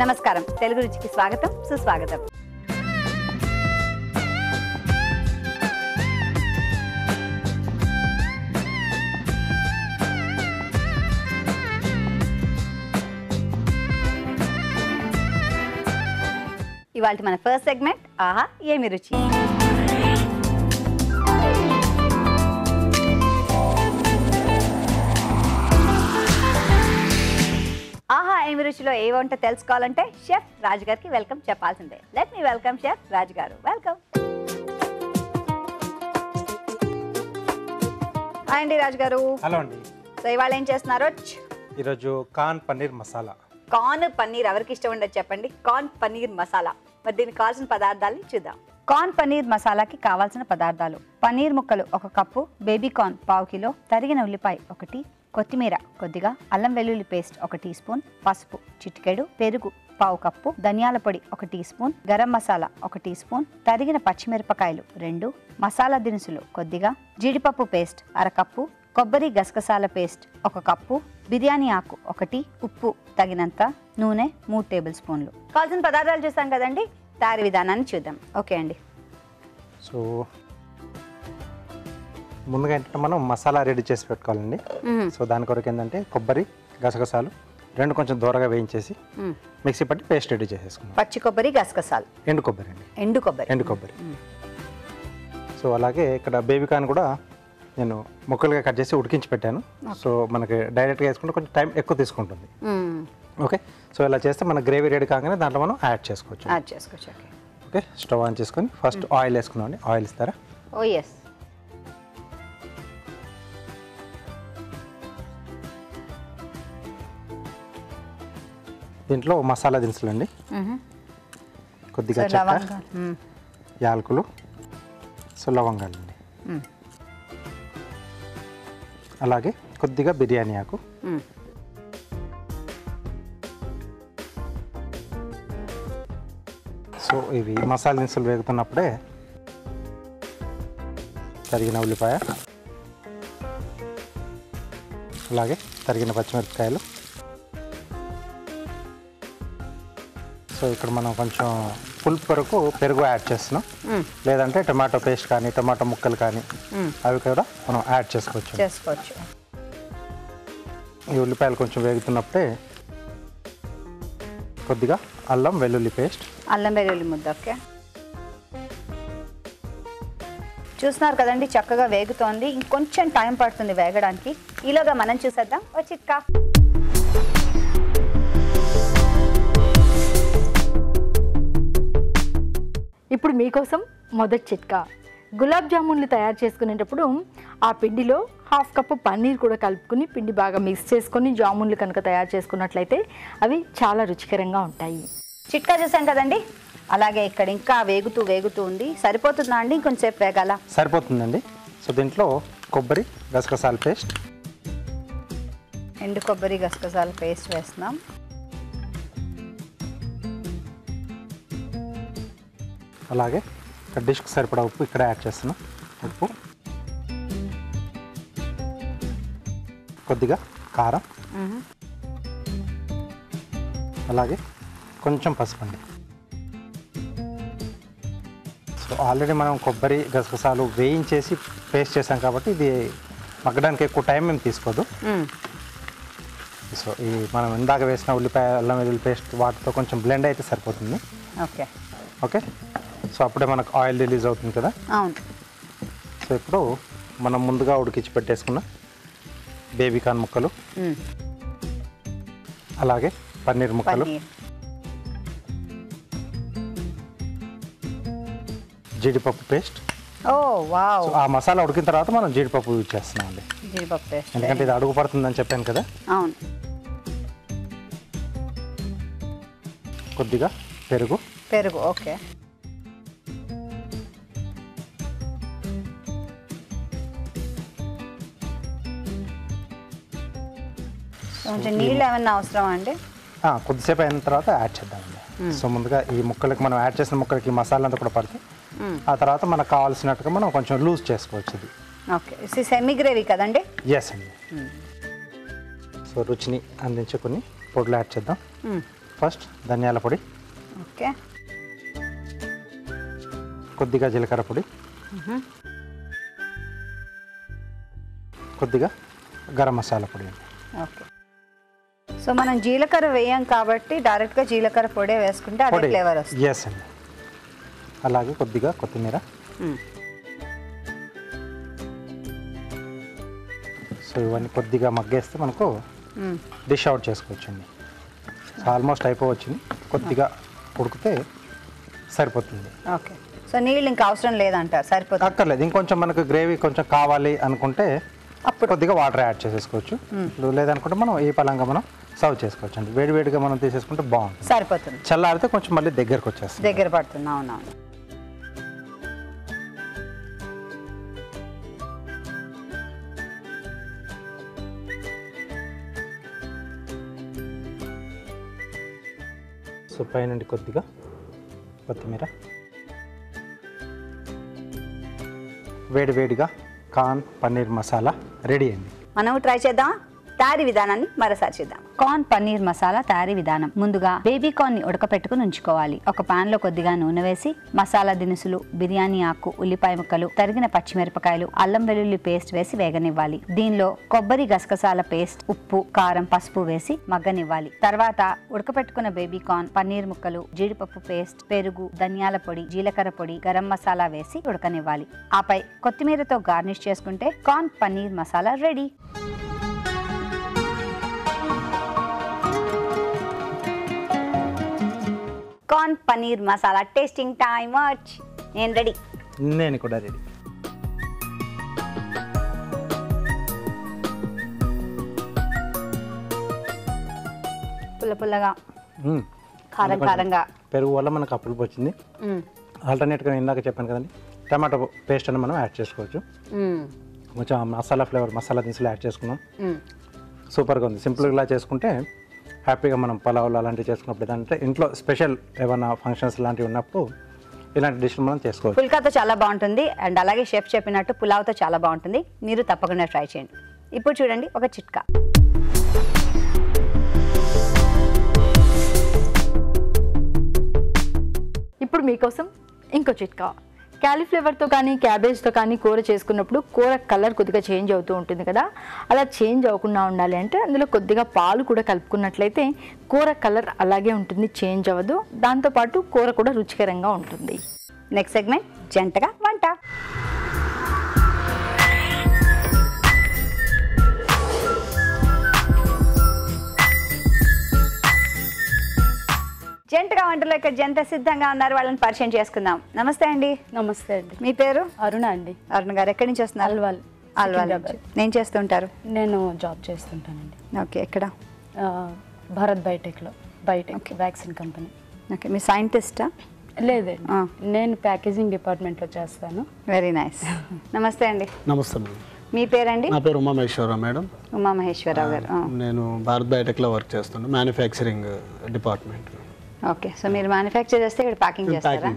నమస్కారం తెలుగు రుచికి స్వాగతం సుస్వాగతం. ఇవాళ మన ఫస్ట్ సెగ్మెంట్ ఆహా ఏమి రుచి. ఆహా ఏమి రుచిలో ఏ వంట తెలుసుకోవాలంటే షెఫ్ రాజు గారికి వెల్కమ్ చెప్పాల్సిందే. లెట్ మీ వెల్కమ్ షెఫ్ రాజు గారు. వెల్కమ్. హాయ్ అండి రాజు గారు. హలో అండి. సో ఇవాళ ఏం చేస్తున్నారు? ఈరోజు కార్న్ పన్నీర్ మసాలా. కార్న్ పన్నీర్ ఎవరికి ఇష్టం ఉండదు చెప్పండి. కార్న్ పన్నీర్ మసాలా. మరి దీనికి కావాల్సిన పదార్థాలని చూద్దాం. కార్న్ పన్నీర్ మసాలాకి కావాల్సిన పదార్థాలు: పన్నీర్ ముక్కలు 1 కప్పు, బేబీ కార్న్ 1/2 కిలో, తరిగిన ఉల్లిపాయ 1, కొత్తిమీర కొద్దిగా, అల్లం వెల్లుల్లి పేస్ట్ 1 టీ స్పూన్, పసుపు చిటికెడు, పెరుగు 1/2 కప్పు, ధనియాల పొడి 1 teaspoon, garam masala 1 teaspoon, తరిగిన పచ్చిమిరపకాయలు 2, మసాలా దినుసులు కొద్దిగా, జీడిపప్పు పేస్ట్ 1/2 కప్పు, కొబ్బరి గసగసాల పేస్ట్ 1 కప్పు, బిర్యానీ ఆకు 1, ఉప్పు తగినంత, నూనె 3 టేబుల్ స్పూన్లు. కావాల్సిన పదార్థాలు చూసాం కదండి. తయారీ విధానాన్ని చూద్దాం. ఓకే అండి. సో ముందుగా ఏంటంటే మనం మసాలా రెడీ చేసి పెట్టుకోవాలండి. సో దాని కొరకు ఏంటంటే కొబ్బరి గసగసాలు 2 కొంచెం దూరగా వేయించేసి మిక్సీ పట్టి పేస్ట్ రెడీ చేసేసుకున్నాం. పచ్చి కొబ్బరి గసగసాలు, ఎండు కొబ్బరి అండి. ఎండు కొబ్బరి. సో అలాగే ఇక్కడ బేబీ కార్న్ కూడా నేను ముక్కలుగా కట్ చేసి ఉడికించి పెట్టాను. సో మనకి డైరెక్ట్గా వేసుకుంటే కొంచెం టైం ఎక్కువ తీసుకుంటుంది. ఓకే. సో ఇలా చేస్తే మన గ్రేవీ రెడీ కాగానే దాంట్లో మనం యాడ్ చేసుకోవచ్చు. ఓకే. స్టవ్ ఆన్ చేసుకొని ఫస్ట్ ఆయిల్ వేసుకున్నామండి. ఆయిల్ ఇస్తారా? ఓ ఎస్. దీంట్లో మసాలా దినుసులు అండి. కొద్దిగా చెక్క, యాలకులు, సో లవంగాలు అండి. అలాగే కొద్దిగా బిర్యానీ ఆకు, సో ఇవి మసాలా దినుసులు వేగుతున్నప్పుడే తరిగిన ఉల్లిపాయ, అలాగే తరిగిన పచ్చిమిరపకాయలు. సో ఇక్కడ మనం కొంచెం పులుపు కొరకు పెరుగు యాడ్ చేస్తున్నాం. లేదంటే టమాటో పేస్ట్ కానీ టమాటో ముక్కలు కానీ అవి కూడా మనం యాడ్ చేసుకోవచ్చు. ఈ ఉల్లిపాయలు కొంచెం వేగుతున్నప్పుడే కొద్దిగా అల్లం వెల్లుల్లి పేస్ట్, అల్లం వెల్లుల్లి ముద్ద. ఓకే. చూస్తున్నారు కదండి చక్కగా వేగుతోంది. ఇంకొంచెం టైం పడుతుంది వేగడానికి. ఈలోగా మనం చూసేద్దాం ఓ చిట్కా. ఇప్పుడు మీకోసం మొదటి చిట్కా. గులాబ్ జామున్లు తయారు చేసుకునేటప్పుడు ఆ పిండిలో 1/2 కప్పు పన్నీర్ కూడా కలుపుకుని పిండి బాగా మిక్స్ చేసుకొని జామున్లు కనుక తయారు చేసుకున్నట్లయితే అవి చాలా రుచికరంగా ఉంటాయి. చిట్కా చూసాం కదండి. అలాగే ఇక్కడ ఇంకా వేగుతూ ఉంది. సరిపోతుందా అండి? ఇంకొంచెంసేపు వేగాల? సరిపోతుందండి. సో దీంట్లో కొబ్బరి గసగసాల పేస్ట్, ఎండు కొబ్బరి గసగసాల పేస్ట్ వేస్తున్నాం. అలాగే డిష్కి సరిపడా ఉప్పు ఇక్కడ యాడ్ చేస్తున్నాం. ఉప్పు, కొద్దిగా కారం, అలాగే కొంచెం పసుపు అండి. సో ఆల్రెడీ మనం కొబ్బరి గసగసాలు వేయించేసి పేస్ట్ చేసాం కాబట్టి ఇది మగ్గడానికి ఎక్కువ టైం ఏం తీసుకోదు. సో ఈ మనం ఇందాక వేసిన ఉల్లిపాయ అల్లం వెల్లుల్లి పేస్ట్ వాటితో కొంచెం బ్లెండ్ అయితే సరిపోతుంది. ఓకే. ఓకే. సో అప్పుడే మనకు ఆయిల్ రిలీజ్ అవుతుంది కదా. అవును. సో ఇప్పుడు మనం ముందుగా ఉడికించి పెట్టేసుకున్న బేబీ కార్న్ ముక్కలు, అలాగే పన్నీర్ ముక్కలు, జీడిపప్పు పేస్ట్. ఓ వావ్. ఆ మసాలా ఉడికిన తర్వాత మనం జీడిపప్పు యూజ్ చేస్తున్నాం అండి. జీడిపప్పు పేస్ట్ ఎందుకంటే ఇది అడుగు పడుతుందని చెప్పాను కదా. అవును. కొద్దిగా పెరుగు. ఓకే. కొంచెం నీళ్ళు ఏమన్నా అవసరమా అండి? కొద్దిసేపు అయిన తర్వాత యాడ్ చేద్దామండి. సో ముందుగా ఈ ముక్కలకి మనం యాడ్ చేసిన ముక్కలకి మసాలా అంతా కూడా పడుతుంది. ఆ తర్వాత మనకు కావాల్సినట్టుగా మనం కొంచెం లూజ్ చేసుకోవచ్చు. ఇది ఓకే. సెమీ గ్రేవీ కదండి? ఎస్ అండి. సో రుచిని అందించే కొన్ని పొడులు యాడ్ చేద్దాం. ఫస్ట్ ధనియాల పొడి, ఓకే, కొద్దిగా జీలకర్ర పొడి, కొద్దిగా గరం మసాలా పొడి అండి. ఓకే. సో మనం జీలకర్ర వేయం కాబట్టి డైరెక్ట్గా జీలకర్ర పొడి వేసుకుంటే అదే ఫ్లేవర్ వస్తుంది. ఎస్ అండి. అలాగే కొద్దిగా కొత్తిమీర. సో ఇవన్నీ కొద్దిగా మగ్గేస్తే మనకు డిష్ అవుట్ చేసుకోవచ్చండి. సో ఆల్మోస్ట్ అయిపోవచ్చింది, కొద్దిగా ఉడికితే సరిపోతుంది. ఓకే. సో నీళ్ళు ఇంకా అవసరం లేదంటారు, సరిపోతుంది? అక్కర్లేదు. ఇంకొంచెం మనకు గ్రేవీ కొంచెం కావాలి అనుకుంటే అప్పుడు కొద్దిగా వాటర్ యాడ్ చేసేసుకోవచ్చు. లేదనుకుంటే మనం ఈ పలంగా మనం సర్వ్ చేసుకోవచ్చు అండి. వేడివేడిగా మనం తీసేసుకుంటే బాగుంటుంది, సరిపోతుంది. చల్లారితే కొంచెం మళ్ళీ దగ్గరకు వచ్చేస్తుంది, దగ్గర పడుతుంది. అవునవును. సో పైనుండి కొద్దిగా కొత్తిమీర. వేడివేడిగా కార్న్ పన్నీర్ మసాలా రెడీ అయింది. మనం ట్రై చేద్దాం. తయారీ విధానాన్ని మరోసారి చూద్దాం. కార్న్ పన్నీర్ మసాలా తయారీ విధానం. ముందుగా బేబీ కార్న్ ని ఉడకపెట్టుకుని ఉంచుకోవాలి. ఒక పాన్ లో కొద్దిగా నూనె వేసి మసాలా దినుసులు, బిర్యానీ ఆకు, ఉల్లిపాయ ముక్కలు, తరిగిన పచ్చిమిరపకాయలు, అల్లం వెల్లుల్లి పేస్ట్ వేసి వేగనివ్వాలి. దీనిలో కొబ్బరి గసగసాల పేస్ట్, ఉప్పు, కారం, పసుపు వేసి మగ్గనివ్వాలి. తర్వాత ఉడకపెట్టుకున్న బేబీ కార్న్, పన్నీర్ ముక్కలు, జీడిపప్పు పేస్ట్, పెరుగు, ధనియాల పొడి, జీలకర్ర పొడి, గరం మసాలా వేసి ఉడకనివ్వాలి. ఆపై కొత్తిమీరతో గార్నిష్ చేసుకుంటే corn paneer masala ready. Corn paneer masala tasting time watch. నేను రెడీ. నేను కూడా రెడీ. పుల్ల పుల్లగా, కారం కారంగా. పెరుగు వల్ల మనకు పులుపు వచ్చింది. ఆల్టర్నేట్గా ఇందాక చెప్పాను కదండి, టమాటో పేస్ట్ అని మనం యాడ్ చేసుకోవచ్చు. కొంచెం మసాలా ఫ్లేవర్, మసాలా దినుసులు యాడ్ చేసుకున్నాం. సూపర్గా ఉంది. సింపుల్గా ఇలా చేసుకుంటే హ్యాపీగా మనం పలావులు అలాంటివి చేసుకున్నప్పుడు, ఏదంటే ఇంట్లో స్పెషల్ ఏమైనా ఫంక్షన్స్ లాంటివి ఉన్నప్పుడు ఇలాంటి డిష్లు మనం చేసుకోవచ్చు. పుల్కాతో చాలా బాగుంటుంది అండ్ అలాగే షెఫ్ చెప్పినట్టు పులావ్తో చాలా బాగుంటుంది. మీరు తప్పకుండా ట్రై చేయండి. ఇప్పుడు చూడండి ఒక చిట్కా. ఇప్పుడు మీకోసం ఇంకో చిట్కా. క్యాలీఫ్లవర్తో కానీ క్యాబేజ్తో కానీ కూర చేసుకున్నప్పుడు కూర కలర్ కొద్దిగా చేంజ్ అవుతూ ఉంటుంది కదా, అలా చేంజ్ అవ్వకుండా ఉండాలి అంటే అందులో కొద్దిగా పాలు కూడా కలుపుకున్నట్లయితే కూర కలర్ అలాగే ఉంటుంది, చేంజ్ అవ్వదు. దాంతోపాటు కూర కూడా రుచికరంగా ఉంటుంది. నెక్స్ట్ సెగ్మెంట్ జంటగా వంట. జంటగా వంటలో ఇక్కడ జంట సిద్ధంగా ఉన్నారు. వాళ్ళని పరిచయం చేసుకుందాం. నమస్తే అండి. నమస్తే అండి. మీ పేరు? అరుణ అండి. అరుణ గారు ఎక్కడి నుంచి వస్తున్నారు? అల్వాల్. అల్వాల్. నేను చేస్తుంటారు. నేను జాబ్ చేస్తుంటానండి. ఓకే. ఎక్కడ? భారత్ బయోటెక్లో, బయోటెక్ వ్యాక్సిన్ కంపెనీ. ఓకే. మీ సైంటిస్టా? లేదండి, నేను ప్యాకేజింగ్ డిపార్ట్మెంట్లో చేస్తాను. Very nice. నమస్తే అండి. నమస్తే మేడం. మీ పేరండి? నా పేరు ఉమామహేశ్వరరావు మేడం. ఉమామహేశ్వరరావు గారు. నేను భారత్ బయోటెక్లో వర్క్ చేస్తున్నాను, మ్యానుఫ్యాక్చరింగ్ డిపార్ట్మెంట్. ఓకే. సో మీరు మ్యానుఫ్యాక్చర్ చేస్తే ఇక్కడ ప్యాకింగ్ చేస్తారా?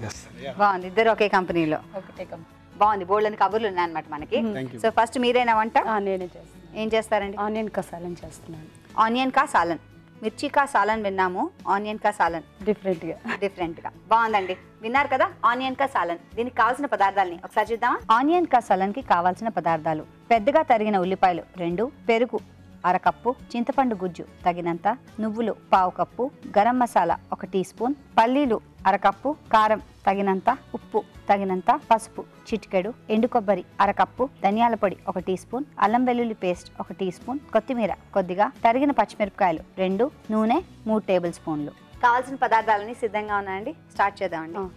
బాగుంది. ఇద్దరు ఒకే కంపెనీలో. ఒకటే కంపెనీ. బాగుంది. బోల్డ్ అని కబుర్లు ఉన్నాయన్నమాట మనకి. సో ఫస్ట్ మీరేనా వంట? నేనే చేస్తాను. ఏం చేస్తారండి? ఆనియన్ కసాలని చేస్తున్నాను. ఆనియన్ కా సాలన్. మిర్చి కా సాలన్ విన్నాము, ఆనియన్ కా సాలన్ డిఫరెంట్గా బాగుందండి. విన్నారు కదా, ఆనియన్ కా సాలన్. దీనికి కావాల్సిన పదార్థాలని ఒకసారి చూద్దామా? ఆనియన్ కా సాలన్ కి కావాల్సిన పదార్థాలు: పెద్దగా తరిగిన ఉల్లిపాయలు 2, పెరుగు 1/2 కప్పు, చింతపండు గుజ్జు తగినంత, నువ్వులు 1/2 cup, garam masala 1 teaspoon, పల్లీలు 1/2 కప్పు, కారం తగినంత, ఉప్పు తగినంత, పసుపు చిటికెడు, ఎండు కొబ్బరి 1/2 కప్పు, ధనియాల పొడి 1 టీ స్పూన్, అల్లం వెల్లుల్లి పేస్ట్ 1 టీ స్పూన్, కొత్తిమీర కొద్దిగా, తరిగిన పచ్చిమిరపకాయలు 2, నూనె 3 టేబుల్ స్పూన్లు. కావాల్సిన పదార్థాలన్నీ సిద్ధంగా ఉన్నాయండి. స్టార్ట్ చేద్దామండి.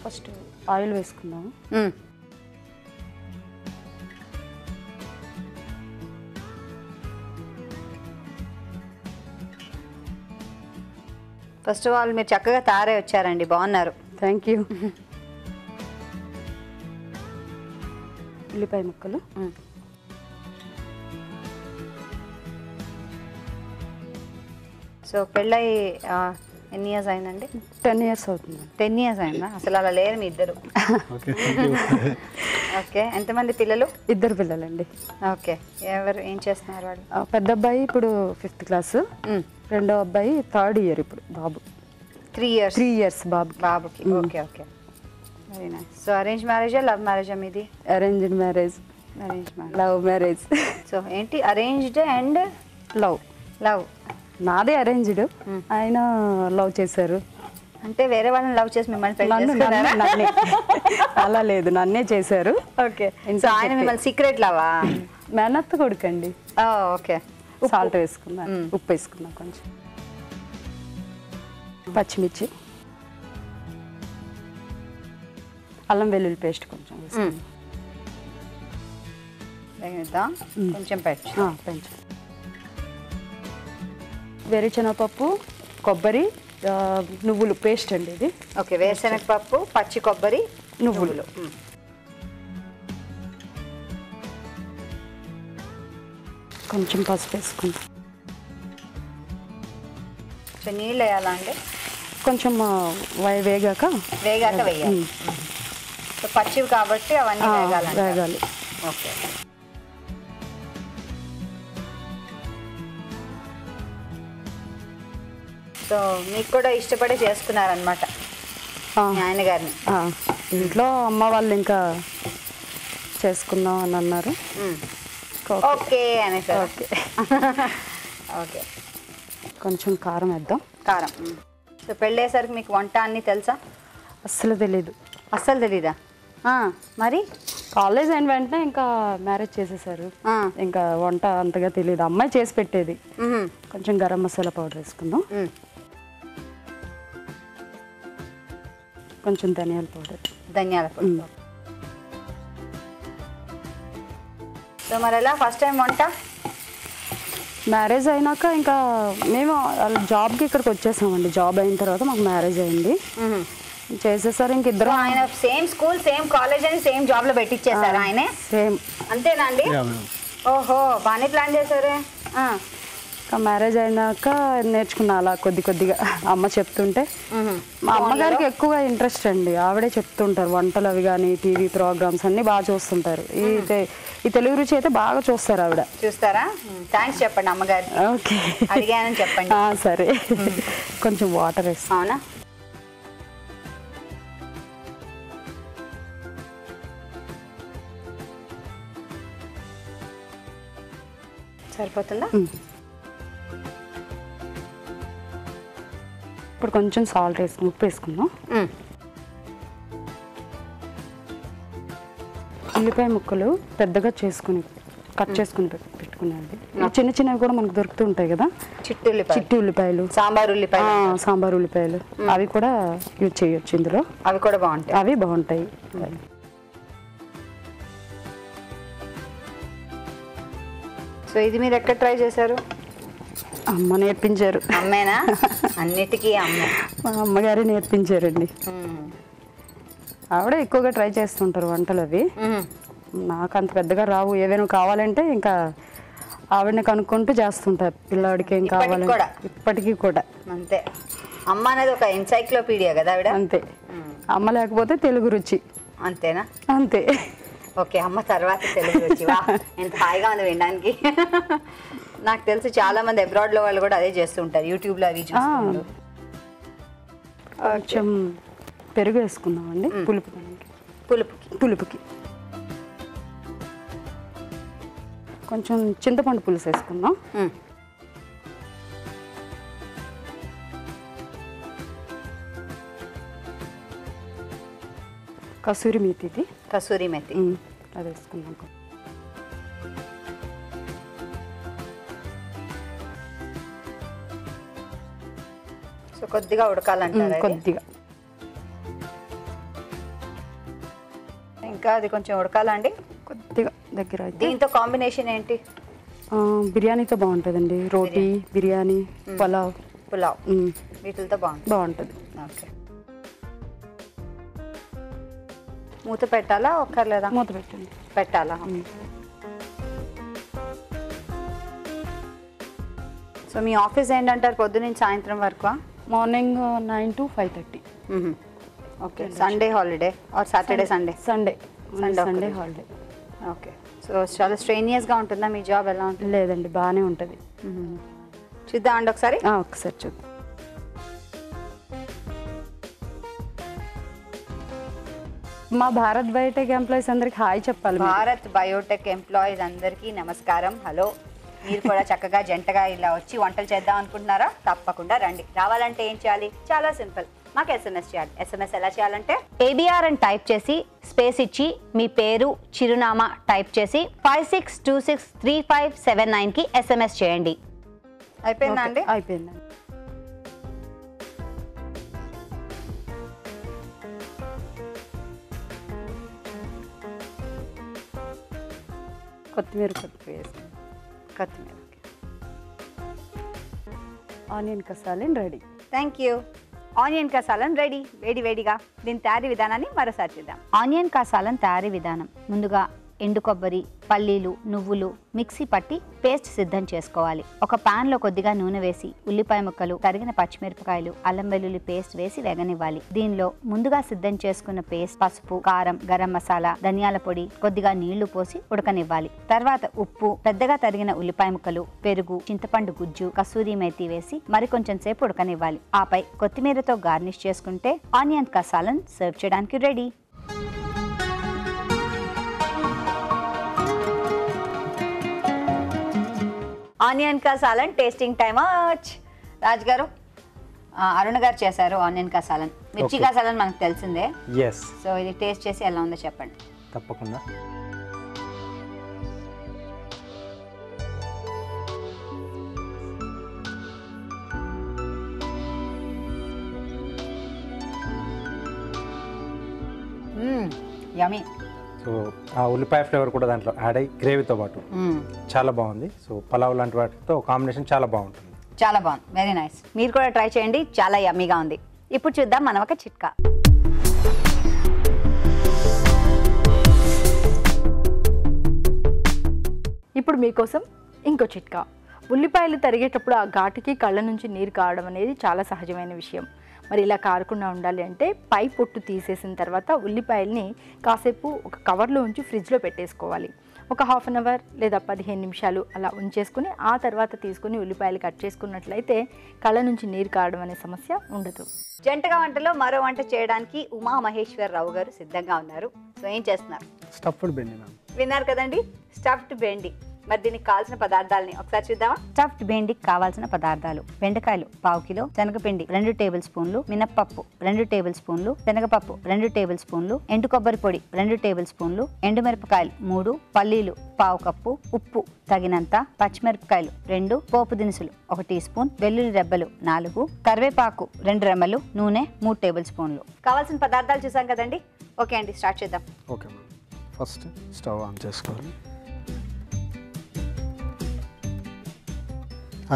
ఫస్ట్ ఆయిల్ వేసుకుందాము. ఫస్ట్ ఆఫ్ ఆల్ మీరు చక్కగా తయారై వచ్చారండి, బాగున్నారు. Thank you. ఉల్లిపాయ ముక్కలు, సో పెళ్ళై ఎన్ని ఇయర్స్ అయిందండి? 10 years అవుతుంది. 10 years అయిందా? అసలు అలా లేరు మీ ఇద్దరు. ఓకే ఓకే, ఎంతమంది పిల్లలు? 2 పిల్లలండి. ఓకే, ఎవరు ఏం చేస్తున్నారు వాళ్ళు? పెద్ద అబ్బాయి ఇప్పుడు 5th class, రెండో అబ్బాయి 3rd year ఇప్పుడు బాబు. 3 years. 3 years బాబుకి. Okay okay, very nice. So arrange మ్యారేజా లవ్ మ్యారేజా మీది? Arranged marriage, arrange marriage. Love marriage. So ఏంటి అరేంజ్డ్ అండ్ లవ్? లవ్. నాదే అరేంజ్డ్, ఆయన లవ్ చేశారు. అంటే వేరే వాళ్ళని లవ్ చేసి మిమ్మల్ని పెళ్లి చేసుకున్నారా? నన్నే అలా లేదు, నన్నే చేశారు. ఓకే, సో ఆయన మిమ్మల్ని సీక్రెట్ లవా? మేనత్త కొడుకండి. ఓకే, సాల్ట్ వేసుకున్నా, ఉప్పు వేసుకున్నా, కొంచెం పచ్చిమిర్చి, అల్లం వెల్లుల్లి పేస్ట్ కొంచెం వేద్దాం. కొంచెం పెంచు. పెంచు. వేరుశనగపప్పు, కొబ్బరి, నువ్వులు పేస్ట్ అండి ఇది. ఓకే, వేరుశనగపప్పు, పచ్చి కొబ్బరి, నువ్వులు. కొంచెం పసుపు వేసుకుంటాం. సో నీళ్ళు వేయాలా అండి? కొంచెం వేగాక వేయాలి. సో పచ్చివి కాబట్టి అవన్నీ వేగాలి. ఓకే, సో మీకు కూడా ఇష్టపడి చేసుకున్నారనమాట మీ ఆయన గారిని. ఇంట్లో అమ్మ వాళ్ళు ఇంకా చేసుకుందాం అని అన్నారు. ఓకే అనేసారు. ఓకే ఓకే, కొంచెం కారం వేద్దాం. కారం. సో పెళ్ళేసరికి మీకు వంట అన్నీ తెలుసా? అస్సలు తెలీదు. అస్సలు తెలీదా? మరి కాలేజ్ అయిన వెంటనే ఇంకా మ్యారేజ్ చేసేసారు. ఇంకా వంట అంతగా తెలియదు, అమ్మాయి చేసి పెట్టేది. కొంచెం గరం మసాలా పౌడర్ వేసుకుందాం, కొంచెం ధనియాల పౌడర్. సో మరి ఎలా ఫస్ట్ టైం వంట? మ్యారేజ్ అయినాక ఇంకా మేము జాబ్కి ఇక్కడికి వచ్చేసామండి. జాబ్ అయిన తర్వాత మాకు మ్యారేజ్ అయింది, చేసేసారు. ఇంక ఇద్దరు. ఆయన సేమ్ స్కూల్ సేమ్ కాలేజ్ అని సేమ్ జాబ్ లో పెట్టించేసారు ఆయనే? సేమ్. అంతేనా అండి? ఓహో, బాగానే ప్లాన్ చేశారే. ఇంకా మ్యారేజ్ అయినాక నేర్చుకున్నా అలా కొద్దిగా అమ్మ చెప్తుంటే. మా అమ్మగారికి ఎక్కువగా ఇంట్రెస్ట్ అండి, ఆవిడే చెప్తుంటారు వంటలు అవి కానీ, టీవీ ప్రోగ్రామ్స్ అన్నీ బాగా చూస్తుంటారు. ఈ తెలుగు రుచి అయితే బాగా చూస్తారు ఆవిడ. చూస్తారా? థ్యాంక్స్ చెప్పండి అమ్మగారికి. ఓకే, అడిగానని చెప్పండి. సరే, కొంచెం వాటర్ వేస్తాం. అవునా? సరిపోతుందా? ఇప్పుడు కొంచెం సాల్ట్ వేసుకుని ఉప్పు వేసుకుందాం. ఉల్లిపాయ ముక్కలు పెద్దగా చేసుకుని కట్ చేసుకుని పెట్టుకున్నాండి. చిన్న చిన్నవి కూడా మనకు దొరుకుతూ ఉంటాయి కదా, చిట్టి ఉల్లిపాయలు, సాంబార్ ఉల్లిపాయలు, అవి కూడా యూజ్ చేయొచ్చు ఇందులో. అవి కూడా బాగుంటాయి. అవి బాగుంటాయి. సో ఇది మీరు ఎక్కడ ట్రై చేశారు? అమ్మ నేర్పించారు. అమ్మేనా? అన్నిటికీ అమ్మే. మా అమ్మగారే నేర్పించారండి. ఆవిడ ఎక్కువగా ట్రై చేస్తుంటారు వంటలు అవి. నాకు అంత పెద్దగా రావు, ఏవైనా కావాలంటే ఇంకా ఆవిడని కనుక్కుంటూ చేస్తుంటారు. పిల్లాడికి ఏం కావాలంటే ఇప్పటికీ కూడా అంతే. అమ్మ అనేది ఒక ఎన్సైక్లోపీడియా కదా ఆవిడ. అంతే, అమ్మ లేకపోతే తెలుగు రుచి. అంతేనా? అంతే. ఓకే, అమ్మ తర్వాత తెలుగు రుచి. ఎంత హాయిగా ఉంది వినడానికి. నాకు తెలుసు చాలా మంది అబ్రాడ్ లో వాళ్ళు కూడా అదే చేస్తుంటారు, యూట్యూబ్ లో అవి చూస్తుంటారు. కొంచెం పెరుగు వేసుకుందామండి పులుపుకి. కొంచెం చింతపండు పులుసు వేసుకుందాం. కసూరి మేతి అది వేసుకుందాం. సో కొద్దిగా ఉడకాలంటారా? కొద్దిగా. ఇంకా అది కొంచెం ఉడకాలండి, కొద్దిగా దగ్గర. దీంతో కాంబినేషన్ ఏంటి? బిర్యానీతో బాగుంటుందండి. రోటీ, బిర్యానీ, పులావ్ వీటితో బాగుంటుంది. ఓకే, మూత పెట్టాలా ఒక్కర్లేదా? మూత పెట్టండి. పెట్టాలా? సో మీ ఆఫీస్ ఏంటంటారు పొద్దునుంచి సాయంత్రం వరకు? Morning 9 to 5:30. Okay Sunday holiday or Saturday Sunday Sunday Sunday Sunday ఒక్కరోజు. హాలిడే. ఓకే సో చాలా స్ట్రెయినియస్గా ఉంటుందా మీ జాబ్ ఎలా ఉంటుంది లేదండి, బాగానే ఉంటుంది. చూద్దామండి ఒకసారి ఒకసారి చూద్దాం. మా భారత్ బయోటెక్ ఎంప్లాయీస్ అందరికి హాయ్ చెప్పాలి మీరు. భారత్ బయోటెక్ ఎంప్లాయీస్ అందరికీ నమస్కారం. హలో, మీరు కూడా చక్కగా జంటగా ఇలా వచ్చి వంటలు చేద్దాం అనుకుంటున్నారా? తప్పకుండా రండి. రావాలంటే ఏం చేయాలి? చాలా సింపుల్, మాకు ఎస్ఎంఎస్ చేయాలి. ఎస్ఎంఎస్ ఎలా చేయాలంటే ఏబిఆర్ అని టైప్ చేసి స్పేస్ ఇచ్చి మీ పేరు చిరునామా టైప్ చేసి 56263579కి ఎస్ఎంఎస్ చేయండి. అయిపోయిందా అండి? అయిపోయిందండి. కొత్తిమీర కొద్దిగా వేసి కొత్తిమీర. ఆనియన్ కసాలిన్ రెడీ. Thank you. ఆనియన్ కసాలన్ రెడీ, వేడి వేడిగా. దీని తయారీ విధానాన్ని మరోసారి చూద్దాం. ఆనియన్ కసాలన్ తయారీ విధానం: ముందుగా ఎండు కొబ్బరి, పల్లీలు, నువ్వులు మిక్సీ పట్టి పేస్ట్ సిద్ధం చేసుకోవాలి. ఒక పాన్ లో కొద్దిగా నూనె వేసి ఉల్లిపాయ ముక్కలు, తరిగిన పచ్చిమిరపకాయలు, అల్లం వెల్లుల్లి పేస్ట్ వేసి వేగనివ్వాలి. దీనిలో ముందుగా సిద్ధం చేసుకున్న పేస్ట్, పసుపు, కారం, గరం మసాలా, ధనియాల పొడి, కొద్దిగా నీళ్లు పోసి ఉడకనివ్వాలి. తర్వాత ఉప్పు, పెద్దగా తరిగిన ఉల్లిపాయ ముక్కలు, పెరుగు, చింతపండు గుజ్జు, కసూరి మేతి వేసి మరికొంచెం సేపు ఉడకనివ్వాలి. ఆపై కొత్తిమీరతో గార్నిష్ చేసుకుంటే ఆనియన్ కసాలన్ సర్వ్ చేయడానికి రెడీ. ఆనియన్ కసాలన్ టేస్టింగ్ టైమ్ వచ్చ్. రాజ్ గారు, అరుణ్ గారు చేశారు ఆనియన్ కసాలన్. మిర్చి కసాలన్ మనకు తెలిసిందే. ఎస్, సో ఇది టేస్ట్ చేసి ఎలా ఉందో చెప్పండి. తప్పకుండా. యమీ. సో ఆ ఉల్లిపాయ ఫ్లేవర్ కూడా దాంట్లో యాడ్ అయ్యి గ్రేవీతో పాటు చాలా బాగుంది. సో పలావ్ లాంటి వాటితో కాంబినేషన్ చాలా బాగుంటుంది. చాలా బాగుంది, వెరీ నైస్. మీరు కూడా ట్రై చేయండి, చాలా యమ్మీగా ఉంది. ఇప్పుడు చూద్దాం మనం ఒక చిట్కా. ఇప్పుడు మీకోసం ఇంకో చిట్కా. ఉల్లిపాయలు తరిగేటప్పుడు ఆ ఘాటుకి కళ్ళ నుంచి నీరు కారడం అనేది చాలా సహజమైన విషయం. మరి ఇలా కారకుండా ఉండాలి అంటే పై పొట్టు తీసేసిన తర్వాత ఉల్లిపాయల్ని కాసేపు ఒక కవర్లో ఉంచి ఫ్రిడ్జ్లో పెట్టేసుకోవాలి. ఒక 1/2 అవర్ లేదా 15 నిమిషాలు అలా ఉంచేసుకుని ఆ తర్వాత తీసుకుని ఉల్లిపాయలు కట్ చేసుకున్నట్లయితే కళ్ళ నుంచి నీరు కారడం అనే సమస్య ఉండదు. జంటగా వంటలో మరో వంట చేయడానికి ఉమా మహేశ్వర్ రావు గారు సిద్ధంగా ఉన్నారు. సో ఏం చేస్తున్నారు? Stuffed bendi ma'am. విన్నారు కదండి, స్టఫ్డ్ బెండి. మరి దీనికి కావాల్సిన పదార్థాలని ఒకసారి చూద్దామా? స్టఫ్డ్ బెండికి కావాల్సిన పదార్థాలు: బెండకాయలు 1/2 కిలో, శనగపిండి 2 టేబుల్ స్పూన్లు, మినప్పప్పు 2 టేబుల్ స్పూన్లు, శనగపప్పు 2 టేబుల్ స్పూన్లు, ఎండు కొబ్బరి పొడి 2 టేబుల్ స్పూన్లు, ఎండుమిరపకాయలు 3, పల్లీలు 1/2 కప్పు, ఉప్పు తగినంత, పచ్చిమిరపకాయలు 2, పోపు దినుసులు 1 టీ స్పూన్, వెల్లుల్లి రెబ్బలు 4, కరివేపాకు 2 రెమ్మలు, నూనె 3 టేబుల్ స్పూన్లు. కావాల్సిన పదార్థాలు చూసాం కదండి. ఓకే అండి, స్టార్ట్ చేద్దాం. Okay ma'am. First stove on చేసుకోవాలి,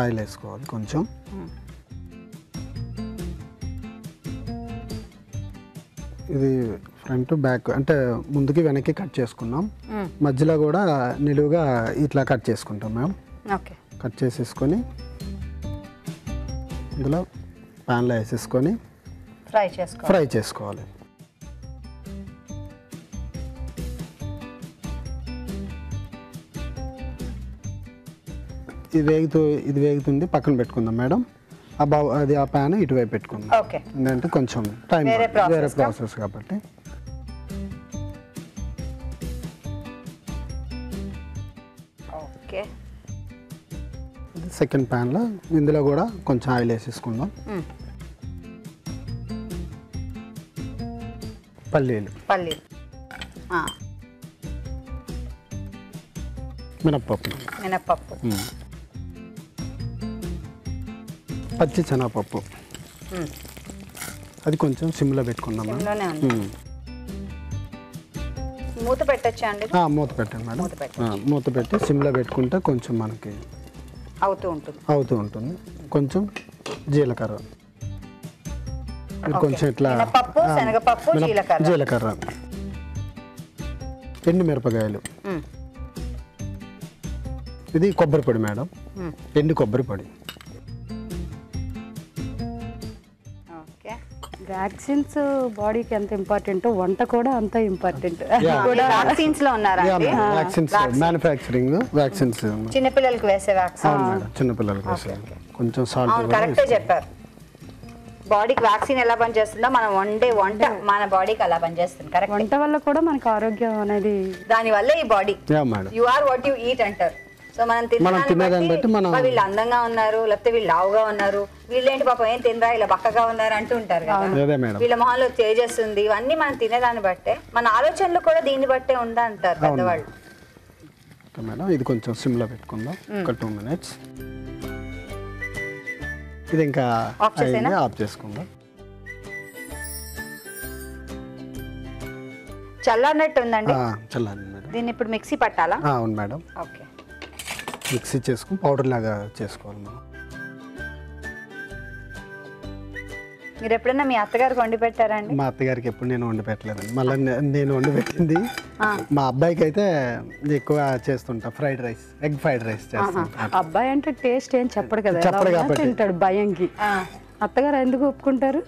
ఆయిల్ వేసుకోవాలి కొంచెం. ఇది ఫ్రంట్ బ్యాక్ అంటే ముందుకి వెనక్కి కట్ చేసుకున్నాం. మధ్యలో కూడా నిలువుగా ఇట్లా కట్ చేసుకుంటాం మేము. ఓకే, కట్ చేసేసుకొని ఇందులో ప్యాన్లో వేసేసుకొని ఫ్రై చేసుకోవాలి. ఇది వేగుతుంది, పక్కన పెట్టుకుందాం మేడం. ఆ ప్యాన్ ఇటువైపు పెట్టుకుందాం. ఓకే, ఎందుకంటే కొంచెం టైం వేరే ప్రాసెస్ కాబట్టి. ఓకే, సెకండ్ ప్యాన్లో ఇందులో కూడా కొంచెం ఆయిల్ వేసేసుకుందాం. పల్లీలు, మినప్పప్పు, పచ్చి శనగపప్పు, అది కొంచెం సిమ్లో పెట్టుకుందాం. మూత పెట్టచ్చా అండి? మూత పెట్టండి మేడం. మూత పెట్టి సిమ్లో పెట్టుకుంటే కొంచెం మనకి అవుతూ ఉంటుంది. కొంచెం జీలకర్ర, కొంచెం ఇట్లా జీలకర్ర, ఎండు మిరపకాయలు, ఇది కొబ్బరి పొడి మేడం, ఎండు కొబ్బరి పొడి, వ్యాక్సిన్స్ బాడీకి ఎంత ఇంపార్టెంట్, వంట కూడా అంత ఇంపార్టెంట్. వ్యాక్సిన్స్ లో ఉన్నారా అండి? వ్యాక్సిన్స్ మ్యానుఫ్యాక్చరింగ్ వ్యాక్సిన్స్ చిన్నపిల్లలకి వేసే వ్యాక్సిన్. అవును మేడం, చిన్నపిల్లలకి వేసేది. కొంచెం సాల్ట్ కరెక్టే చెప్పారు. బాడీకి వ్యాక్సిన్ ఎలా పనిచేస్తుందో మనం వండే వంట మన బాడీకి అలా పనిచేస్తుంది. కరెక్ట్. వంట వల్ల కూడా మనకు ఆరోగ్యం అనేది, దాని వల్లే ఈ body madam. You are what you eat అంటారు. సో మనం తినేదాన్ని బట్టి మనం వీళ్ళు అందంగా ఉన్నారు, లేకపోతే వీళ్ళు లావుగా ఉన్నారు, వీళ్ళేంటి పాపం ఏం తినరా ఇలా బక్కగా ఉన్నారు అంటూ ఉంటారు కదా. అదే మేడం. వీళ్ళ మొహంలో తేజస్ ఉంది, ఇవన్నీ మనం తినేదాన్ని బట్టే, మన ఆలోచనలు కూడా దీన్ని బట్టే ఉందా అంటారు పెద్దవాళ్ళు. ఓకే మేడం, ఇది కొంచెం సిమ్లో పెట్టుకుందాం ఒక 2 minutes. ఇది ఇంకా ఆఫ్ చేసుకుందాం. చల్లన్నట్టు ఉందండి. చల్లాలి మేడం. దీన్ని ఇప్పుడు మిక్సీ పట్టాలా? అవును మేడం. ఓకే, మిక్సీ చేసుకుని పౌడర్ లాగా చేసుకోవాలి మనం. మీరు ఎప్పుడైనా మీ అత్తగారికి వండి పెట్టారండి? మా అత్తగారికి ఎప్పుడు నేను వండి పెట్టలేదండి. మళ్ళీ నేను వండి పెట్టింది మా అబ్బాయికి అయితే ఎక్కువ చేస్తుంటా. Fried rice, egg fried rice చేస్తాను. అబ్బాయి అంటే టేస్ట్ ఏం చెప్పడు కదా, చెప్పడు కాబట్టి తింటాడు భయంకి. అత్తగారు ఎందుకు ఒప్పుకుంటారు?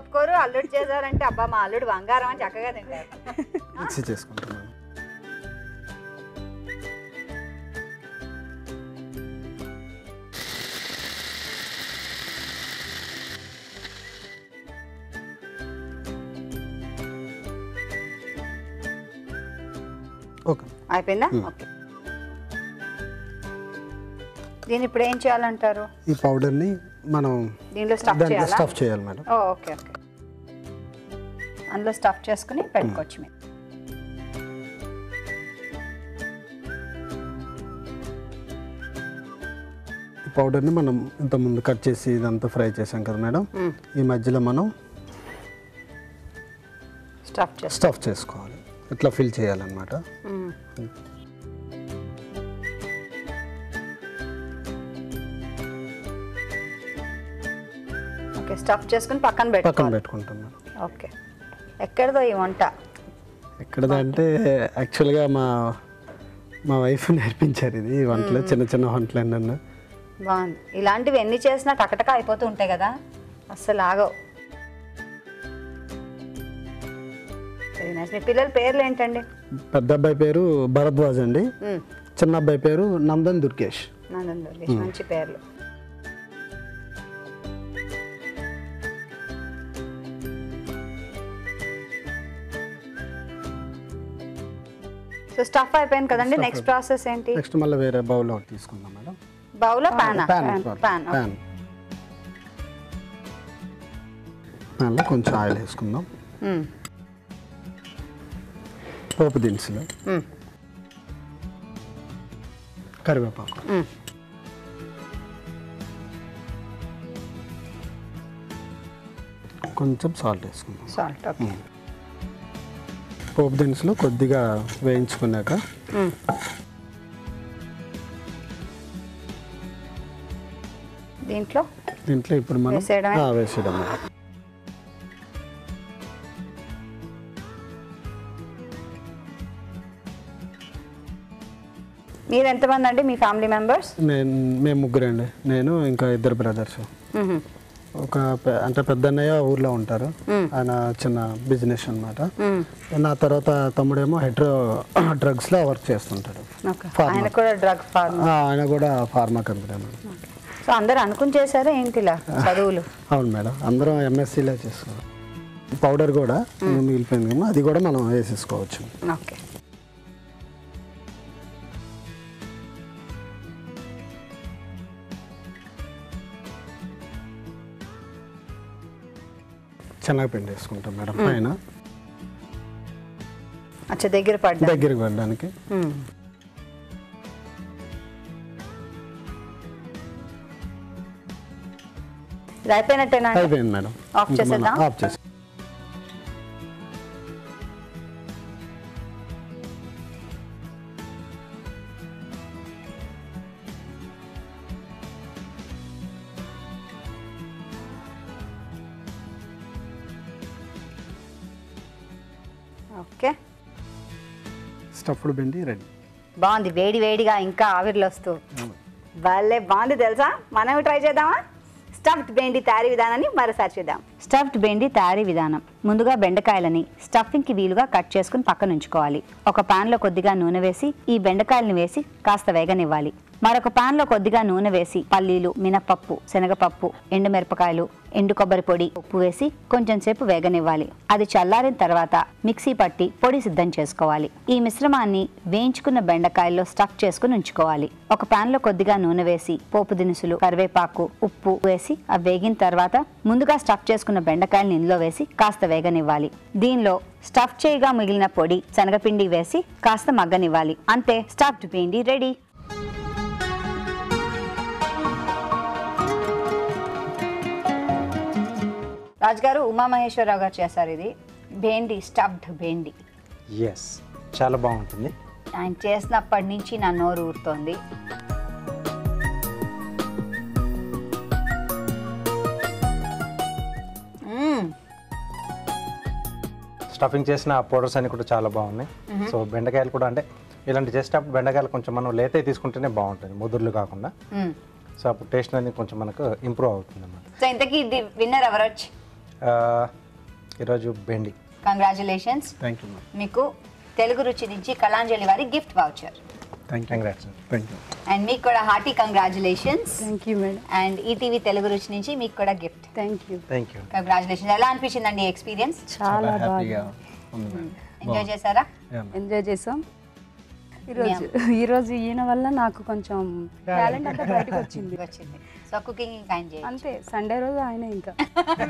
ఒప్పుకోరు. అల్లుడు చేశారంటే అబ్బా మా అల్లుడు బంగారం అని చక్కగా తింటారు. మిక్సీ చేసుకుంటున్నాను. ఓకే, అయిపోయిందా? ఓకే, దీన్ని ఇప్పుడు ఏం చేయాలంటారు? ఈ పౌడర్ని మనం దీనిలో స్టఫ్ చేయాలా? స్టఫ్ చేయాలి మేడం. ఓకే ఓకే, అందులో స్టఫ్ చేసుకుని పెట్టుకోవచ్చు మీరు. ఈ పౌడర్ని మనం ఇంతకుముందు కట్ చేసి ఇదంతా ఫ్రై చేసాం కదా మేడం, ఈ మధ్యలో మనం స్టఫ్ చేసుకోవాలి. ఇట్లా ఫిల్ చేయాలన్నమాట. ఓకే, స్టఫ్ చేసుకుని పక్కన పెట్టుకుంటాం మేడం. ఓకే, ఎక్కడదో ఈ వంట? ఎక్కడదంటే యాక్చువల్గా మా వైఫ్ నేర్పించారు ఇది. ఈ వంటలు చిన్న చిన్న వంటలు నన్ను. బాగుంది. ఇలాంటివి ఎన్ని చేసినా టకటక అయిపోతూ ఉంటాయి కదా, అస్సలు ఆగవు. మీ పిల్లల పేర్లు ఏంటండి? పెద్ద అబ్బాయి పేరు భరద్వాజ్ అండి, చిన్న అబ్బాయి పేరు నందన్ దుర్గేష్. నందన్ దుర్గేష్, మంచి పేర్లు. సో స్టఫ్ అయిపోయింది కదండి, నెక్స్ట్ ప్రాసెస్ ఏంటి? నెక్స్ట్ మళ్ళీ వేరే బౌల్ ఒకటి తీసుకుందాం మేడం. Bowl pan? ప్యాన్లో కొంచెం ఆయిల్ వేసుకుందాం. పోపు దినుసులు, కరివేపాకు, కొంచెం సాల్ట్ వేసుకుందాం. సాల్ట్. ఓకే, పోపు దినుసులు కొద్దిగా వేయించుకున్నాక దీంట్లో ఇప్పుడు మనం వేసేయడం. మీరు ఎంతమంది అండి మీ ఫ్యామిలీ మెంబర్స్? మేము ముగ్గురండి, నేను ఇంకా 2 బ్రదర్స్. ఒక అంటే పెద్ద అన్నయ్య ఊర్లో ఉంటారు, ఆయన చిన్న బిజినెస్ అన్నమాట. నా తర్వాత తమ్ముడేమో డ్రగ్స్ లో వర్క్ చేస్తుంటాడు. ఆయన కూడా ఫార్మా కంపెనీ. సో అందరు అనుకుని చేశారా ఏంటి ఇలా చదువులు? అవును మేడం, అందరం ఎంఎస్సీలో చేసుకోవాలి. పౌడర్ కూడా మిగిలిపోయింది కదా, అది కూడా మనం వేసేసుకోవచ్చు. ఓకే, శనగపిండి వేసుకుంటాం మేడం పైన. దగ్గరికి పడడానికి. అయిపోయినట్టేనా? అయిపోయింది మేడం. ఆఫ్ చేసేద్దాం. ఆఫ్ చేసి ఓకే, స్టఫ్డ్ బెండి రెడీ. బాగుంది, వేడి వేడిగా ఇంకా ఆవిర్లు వస్తూ భలే బాగుంది తెలుసా. మనం ట్రై చేద్దామా? స్టఫ్డ్ బెండి తయారీ విధానాన్ని మరోసారి చూద్దాం. స్టఫ్డ్ బెండి తయారీ విధానం. ముందుగా బెండకాయలని స్టఫింగ్కి వీలుగా కట్ చేసుకుని పక్కన ఉంచుకోవాలి. ఒక పాన్లో కొద్దిగా నూనె వేసి ఈ బెండకాయలను వేసి కాస్త వేగనివ్వాలి. మరొక పాన్లో కొద్దిగా నూనె వేసి పల్లీలు, మినపప్పు, శనగపప్పు, ఎండుమిరపకాయలు, ఎండు కొబ్బరి పొడి, ఉప్పు వేసి కొంచెం సేపు వేగనివ్వాలి. అది చల్లారిన తర్వాత మిక్సీ పట్టి పొడి సిద్ధం చేసుకోవాలి. ఈ మిశ్రమాన్ని వేయించుకున్న బెండకాయల్లో స్టఫ్ చేసుకుని ఉంచుకోవాలి. ఒక పాన్లో కొద్దిగా నూనె వేసి పోపు దినుసులు, కరివేపాకు, ఉప్పు వేసి అవి వేగిన తర్వాత ముందుగా స్టఫ్ చేసుకున్న బెండకాయలను ఇందులో వేసి కాస్త వేగనివ్వాలి. దీనిలో స్టఫ్ చేయగా మిగిలిన పొడి, శనగపిండి వేసి కాస్త మగ్గనివ్వాలి. అంతే, స్టఫ్డ్ బెండి రెడీ. రాజుగారు, ఉమామహేశ్వరరావు గారు చేశారు ఇది బెండి, స్టఫ్డ్ బెండి. ఎస్, చాలా బాగుంటుంది. ఆయన చేసినప్పటి నుంచి నా నోరు ఊరుతోంది. స్టఫింగ్ చేసిన పౌడర్స్ అన్ని కూడా చాలా బాగున్నాయి. సో బెండకాయలు కూడా అంటే ఇలాంటి చేసేటప్పుడు బెండకాయలు కొంచెం మనం లేతే తీసుకుంటేనే బాగుంటుంది, ముదుర్లు కాకుండా. సో అప్పుడు టేస్ట్ అనేది కొంచెం మనకు ఇంప్రూవ్ అవుతుంది అన్నమాట. సో ఇంతకీ ఇది విన్నర్ ఎవరు వచ్చి? ఈరోజు బెండి. కంగ్రాచులేషన్స్. Thank you. మీకు తెలుగు రుచి నుంచి కళాంజలి వారి gift voucher. Thank you. And మీకు కూడా hearty congratulations. Thank you madam. And ETV Telugu రుచి నుంచి మీకు కూడా గిఫ్ట్. Thank you. కంగ్రాచులేషన్స్. ఎలా అనిపించిందండి ఎక్స్పీరియన్స్? చాలా బాగా ఎంజాయ్ చేశారా? ఎంజాయ్ చేసాం. ఈరోజు ఈయన వల్ల నాకు కొంచెం టాలెంట్ అంతా బయటకు వచ్చింది. సో కుకింగ్ ఇంకా ఆయన చేయండి. అంతే, సండే రోజు ఆయన ఇంకా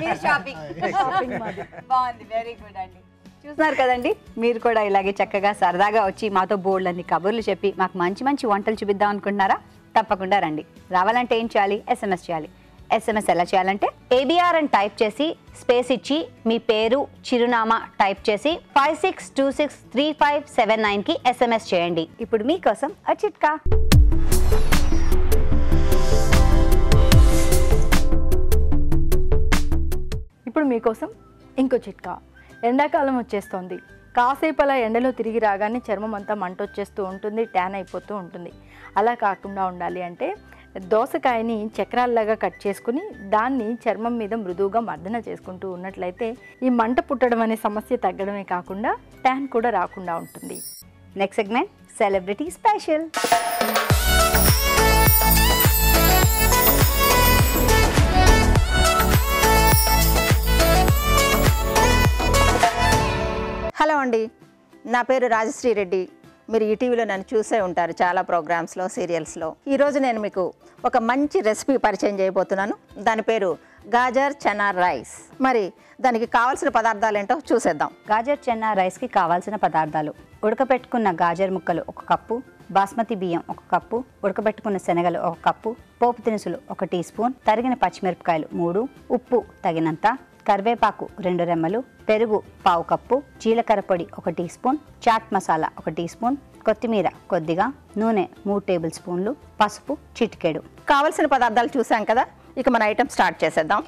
మీరు షాపింగ్ బాగుంది. వెరీ గుడ్ అండి. చూస్తున్నారు కదండి, మీరు కూడా ఇలాగే చక్కగా సరదాగా వచ్చి మాతో బోర్డులు అన్ని కబుర్లు చెప్పి మాకు మంచి మంచి వంటలు చూపిద్దాం అనుకుంటున్నారా? తప్పకుండా రండి. రావాలంటే ఏం చేయాలి? SMS చేయాలి. SMS ఎలా చేయాలంటే ABR అని టైప్ చేసి స్పేస్ ఇచ్చి మీ పేరు, చిరునామా టైప్ చేసి 56263579కి SMS చేయండి. ఇప్పుడు మీకోసం ఆ చిట్కా. ఇప్పుడు మీకోసం ఇంకో చిట్కా. ఎండాకాలం వచ్చేస్తోంది. కాసేపు అలా ఎండలో తిరిగి రాగానే చర్మం అంతా మంట వచ్చేస్తూ ఉంటుంది, ట్యాన్ అయిపోతూ ఉంటుంది. అలా కాకుండా ఉండాలి అంటే దోసకాయని చక్రాల్లాగా కట్ చేసుకుని దాన్ని చర్మం మీద మృదువుగా మర్దన చేసుకుంటూ ఉన్నట్లయితే ఈ మంట పుట్టడం అనే సమస్య తగ్గడమే కాకుండా ట్యాన్ కూడా రాకుండా ఉంటుంది. Next segment celebrity special. Hello అండి, నా పేరు రాజశ్రీ రెడ్డి. మీరు ఈటీవీలో నన్ను చూసే ఉంటారు చాలా ప్రోగ్రామ్స్లో, సీరియల్స్లో. ఈరోజు నేను మీకు ఒక మంచి రెసిపీ పరిచయం చేయబోతున్నాను. దాని పేరు గాజర్ చనా రైస్. మరి దానికి కావాల్సిన పదార్థాలు ఏంటో చూసేద్దాం. గాజర్ చన్నా రైస్కి కావాల్సిన పదార్థాలు: ఉడకపెట్టుకున్న గాజర్ ముక్కలు 1 కప్పు, బాస్మతి బియ్యం 1 కప్పు, ఉడకబెట్టుకున్న శనగలు 1 కప్పు, పోపు దినుసులు 1 టీ స్పూన్, తరిగిన పచ్చిమిరపకాయలు 3, ఉప్పు తగినంత, కరివేపాకు 2 రెమ్మలు, పెరుగు 1/2 కప్పు, జీలకర్ర పొడి 1 teaspoon, chaat masala 1 teaspoon, కొత్తిమీర కొద్దిగా, నూనె 3 టేబుల్ స్పూన్లు, పసుపు చిటికెడు. కావలసిన పదార్థాలు చూసాం కదా, ఇక మన ఐటమ్ స్టార్ట్ చేసేద్దాం.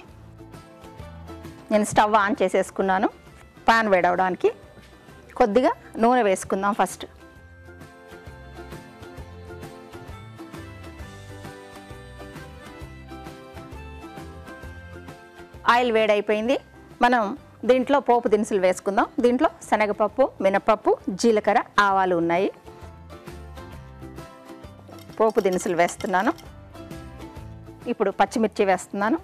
నేను స్టవ్ ఆన్ చేసేసుకున్నాను. పాన్ వేడవడానికి కొద్దిగా నూనె వేసుకుందాం. ఫస్ట్ ఆయిల్ వేడైపోయింది. మనం దీంట్లో పోపు దినుసులు వేసుకుందాం. దీంట్లో శనగపప్పు, మినపప్పు, జీలకర్ర, ఆవాలు ఉన్నాయి. పోపు దినుసులు వేస్తున్నాను. ఇప్పుడు పచ్చిమిర్చి వేస్తున్నాను.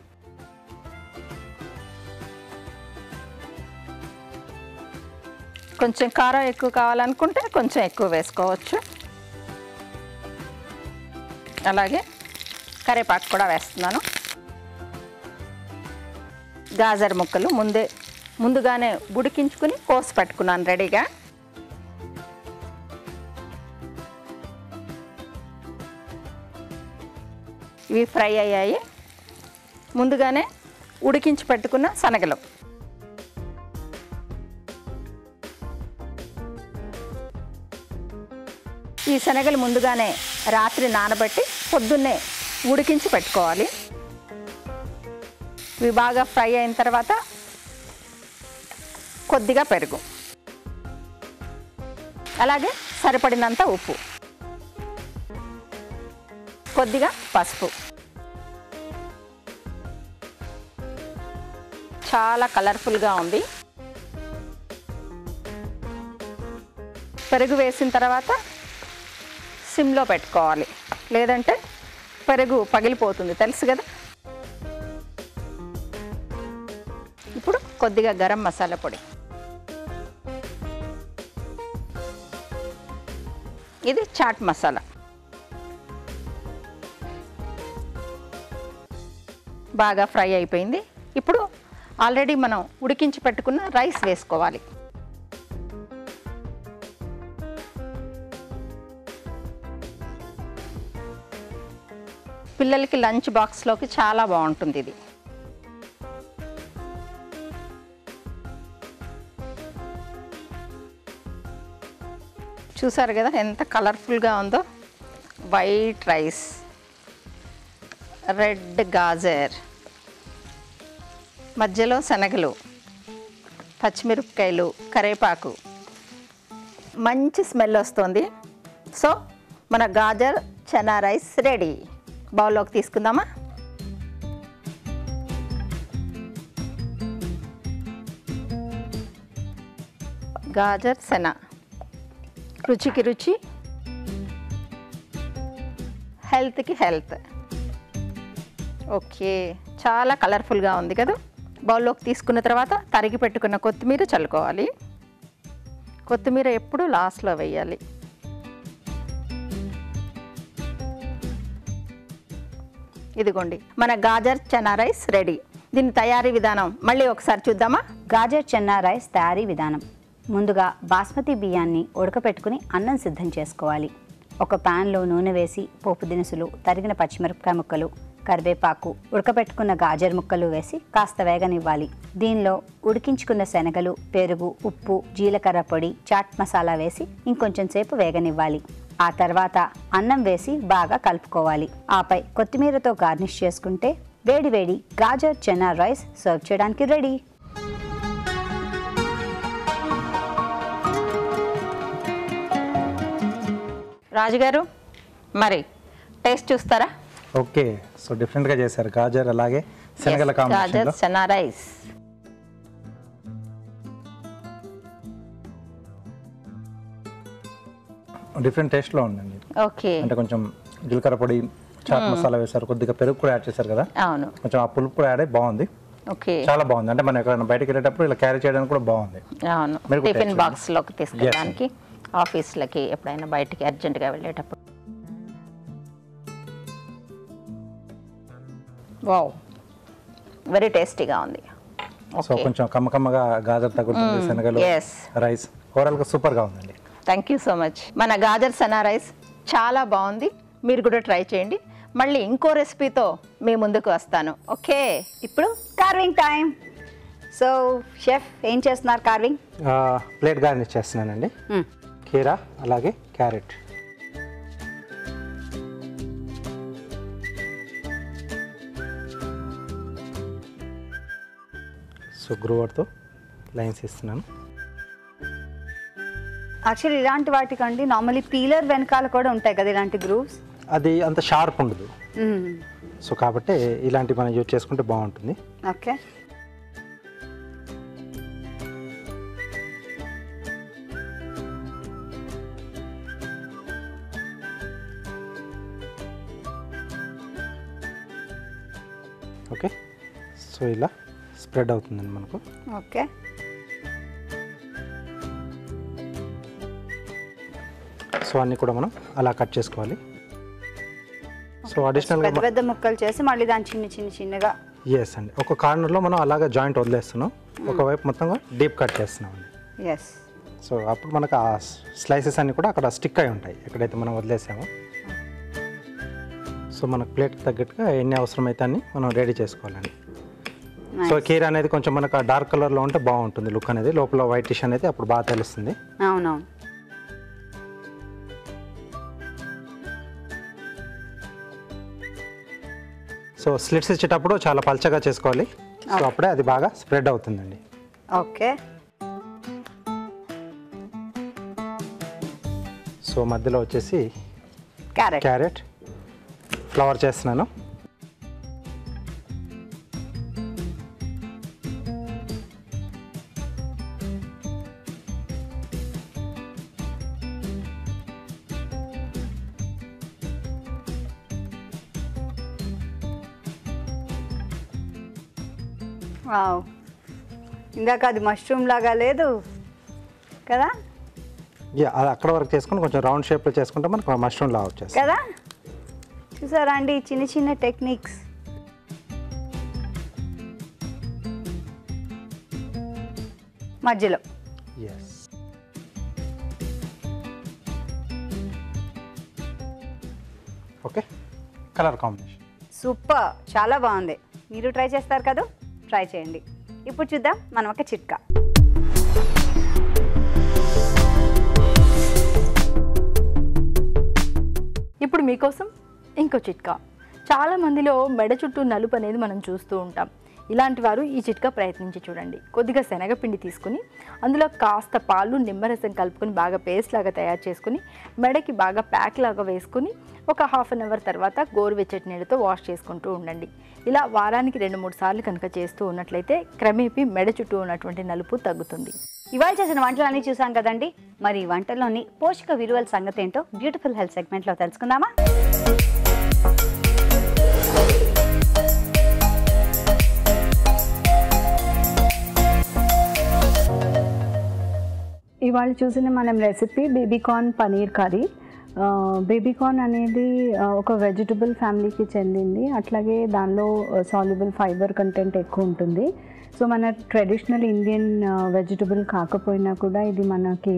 కొంచెం కారం ఎక్కువ కావాలనుకుంటే కొంచెం ఎక్కువ వేసుకోవచ్చు. అలాగే కరివేపాకు కూడా వేస్తున్నాను. గాజర్ ముక్కలు ముందుగానే ఉడికించుకుని కోసి పెట్టుకున్నాను రెడీగా. ఇవి ఫ్రై అయ్యాయి. ముందుగానే ఉడికించి పెట్టుకున్న శనగలు, ఈ శనగలు ముందుగానే రాత్రి నానబెట్టి పొద్దున్నే ఉడికించి పెట్టుకోవాలి. ఇవి బాగా ఫ్రై అయిన తర్వాత కొద్దిగా పెరుగు, అలాగే సరిపడినంత ఉప్పు, కొద్దిగా పసుపు, చాలా కలర్ఫుల్గా ఉంది. పెరుగు వేసిన తర్వాత సిమ్లో పెట్టుకోవాలి, లేదంటే పెరుగు పగిలిపోతుంది, తెలుసు కదా. ఇప్పుడు కొద్దిగా గరం మసాలా పొడి, ఇది చాట్ మసాలా. బాగా ఫ్రై అయిపోయింది. ఇప్పుడు ఆల్రెడీ మనం ఉడికించి పెట్టుకున్న రైస్ వేసుకోవాలి. పిల్లలకి లంచ్ బాక్స్లోకి చాలా బాగుంటుంది ఇది. చూసారు కదా ఎంత కలర్ఫుల్గా ఉందో. వైట్ రైస్, రెడ్ గాజర్, మధ్యలో శనగలు, పచ్చిమిరపకాయలు, కరివేపాకు, మంచి స్మెల్ వస్తుంది. సో మన గాజర్ చనా రైస్ రెడీ. బౌల్లోకి తీసుకుందామా? గాజర్ చనా, రుచికి రుచి, హెల్త్కి హెల్త్. ఓకే, చాలా కలర్ఫుల్గా ఉంది కదా. బౌల్లోకి తీసుకున్న తర్వాత తరిగి పెట్టుకున్న కొత్తిమీర చల్లుకోవాలి. కొత్తిమీర ఎప్పుడు లాస్ట్లో వేయాలి. ఇదిగోండి మన గాజర్ చనా రైస్ రెడీ. దీని తయారీ విధానం మళ్ళీ ఒకసారి చూద్దామా? గాజర్ చన్నా రైస్ తయారీ విధానం. ముందుగా బాస్మతి బియ్యాన్ని ఉడకపెట్టుకుని అన్నం సిద్ధం చేసుకోవాలి. ఒక ప్యాన్లో నూనె వేసి పోపు దినుసులు, తరిగిన పచ్చిమిరపకాయ ముక్కలు, కరివేపాకు, ఉడకపెట్టుకున్న గాజర్ ముక్కలు వేసి కాస్త వేగనివ్వాలి. దీనిలో ఉడికించుకున్న శనగలు, పెరుగు, ఉప్పు, జీలకర్ర పొడి, చాట్ మసాలా వేసి ఇంకొంచెం సేపు వేగనివ్వాలి. ఆ తర్వాత అన్నం వేసి బాగా కలుపుకోవాలి. ఆపై కొత్తిమీరతో గార్నిష్ చేసుకుంటే వేడివేడి గాజర్ చనా రైస్ సర్వ్ చేయడానికి రెడీ. రాజుగారు మరి టేస్ట్ చూస్తారా? ఓకే, సో డిఫరెంట్గా చేశారు. గాజర్ అలాగే శనగల గాజర్ కాంబినేషన్లో చనా రైస్. డిఫరెంట్ టేస్ట్లో ఉందండి. ఓకే, అంటే కొంచెం జీలకర్ర పొడి, చాట్ మసాలా వేశారు, కొద్దిగా పెరుగు కూడా యాడ్ చేశారు కదా, అవును. కొంచెం ఆ పులుపు కూడా యాడ్ అయ్యి బాగుంది. ఓకే, చాలా బాగుంది. అంటే మనం ఎక్కడైనా బయటకు వెళ్ళేటప్పుడు ఇలా క్యారీ చేయడానికి కూడా బాగుంది. అవును. మీరు కూడా టిఫిన్ taste బాక్స్లోకి తీసుకెళ్ళడానికి, ఆఫీస్లకి ఎప్పుడైనా బయటికి అర్జెంటుగా వెళ్ళేటప్పుడు. వావ్, వెరీ టేస్టీగా ఉంది. సో కొంచెం కమ్మకమ్మగా గాజర్ తగ్గుతుంది, శనగలు, Yes. రైస్ ఓవరాల్గా సూపర్గా ఉందండి. Thank you so much. మన గాజర్ చనా రైస్ చాలా బాగుంది. మీరు కూడా ట్రై చేయండి. మళ్ళీ ఇంకో రెసిపీతో మీ ముందుకు వస్తాను. ఓకే, ఇప్పుడు కార్వింగ్ టైం. సో షెఫ్ ఏం చేస్తున్నారు? కార్వింగ్ ప్లేట్ గార్నిష్ చేస్తున్నానండి. కీరా అలాగే క్యారెట్. సో గ్రూవర్తో లైన్స్ ఇస్తున్నాను. యాక్చువల్లీ ఇలాంటి వాటికండి నార్మల్లీ పీలర్ వెనకాల కూడా ఉంటాయి కదా ఇలాంటి గ్రూవ్స్. అది అంత షార్ప్ ఉండదు, సో కాబట్టి ఇలాంటివి మనం యూజ్ చేసుకుంటే బాగుంటుంది. ఓకే, ఓకే, సో ఇలా స్ప్రెడ్ అవుతుందండి మనకు. ఓకే. సో అన్నీ కూడా మనం అలా కట్ చేసుకోవాలి. సో అడిషనల్గా పెద్ద పెద్ద ముక్కలు చేసి మళ్ళీ దాన్ని చిన్నగా. ఎస్ అండి, ఒక కార్నర్లో మనం అలాగా జాయింట్ వదిలేస్తున్నాం, ఒకవైపు మొత్తంగా డీప్ కట్ చేస్తున్నాం అండి. ఎస్. సో అప్పుడు మనకు ఆ స్లైసెస్ అన్నీ కూడా అక్కడ స్టిక్ అయి ఉంటాయి ఎక్కడైతే మనం వదిలేసామో. సో మనకు ప్లేట్కి తగ్గట్టుగా ఎన్ని అవసరమైతే అన్ని మనం రెడీ చేసుకోవాలండి. సో కీర అనేది కొంచెం మనకు ఆ డార్క్ కలర్లో ఉంటే బాగుంటుంది లుక్ అనేది, లోపల వైట్ డిష్ అనేది అప్పుడు బాగా తెలుస్తుంది. అవునవును. సో స్లిట్స్ ఇచ్చేటప్పుడు చాలా పల్చగా చేసుకోవాలి, సో అప్పుడే అది బాగా స్ప్రెడ్ అవుతుందండి. ఓకే. సో మధ్యలో వచ్చేసి క్యారెట్ ఫ్లవర్ చేస్తున్నాను. వావ్, ఇందాక అది మష్రూమ్ లాగా లేదు కదా అది అక్కడ వరకు చేసుకుని కొంచెం రౌండ్ షేప్లో చేసుకుంటే మనకు మష్రూమ్ లాగా వచ్చేస్తుంది కదా. చూసారా అండి చిన్న చిన్న టెక్నిక్స్. మధ్యలో yes. Okay, colour combination super, చాలా బాగుంది. మీరు ట్రై చేస్తారు కదా, ట్రై చేయండి. ఇప్పుడు చూద్దాం మనం ఒక చిట్కా. ఇప్పుడు మీకోసం ఇంకో చిట్కా. చాలా మందిలో మెడ చుట్టూ నలుపు అనేది మనం చూస్తూ ఉంటాం. ఇలాంటి వారు ఈ చిట్కా ప్రయత్నించి చూడండి. కొద్దిగా శనగపిండి తీసుకుని అందులో కాస్త పాలు నిమ్మరసం కలుపుకొని బాగా పేస్ట్ లాగా తయారు చేసుకుని మెడకి బాగా ప్యాక్ లాగా వేసుకుని ఒక హాఫ్ అన్ అవర్ తర్వాత గోరువెచ్చటి నీళ్ళతో వాష్ చేసుకుంటూ ఉండండి. ఇలా వారానికి 2-3 సార్లు కనుక చేస్తూ ఉన్నట్లయితే క్రమేపీ మెడ చుట్టూ ఉన్నటువంటి నలుపు తగ్గుతుంది. ఇవాళ చేసిన వంటలన్నీ చూసాం కదండి. మరి వంటల్లోని పోషక విలువల సంగతి ఏంటో బ్యూటిఫుల్ హెల్త్ సెగ్మెంట్లో తెలుసుకుందామా? ఇవాళ చూసిన మనం recipe baby corn paneer curry. Baby corn అనేది ఒక వెజిటబుల్ ఫ్యామిలీకి చెందింది. అట్లాగే దానిలో సాల్యుబుల్ ఫైబర్ కంటెంట్ ఎక్కువ ఉంటుంది. సో మన ట్రెడిషనల్ ఇండియన్ వెజిటబుల్ కాకపోయినా కూడా ఇది మనకి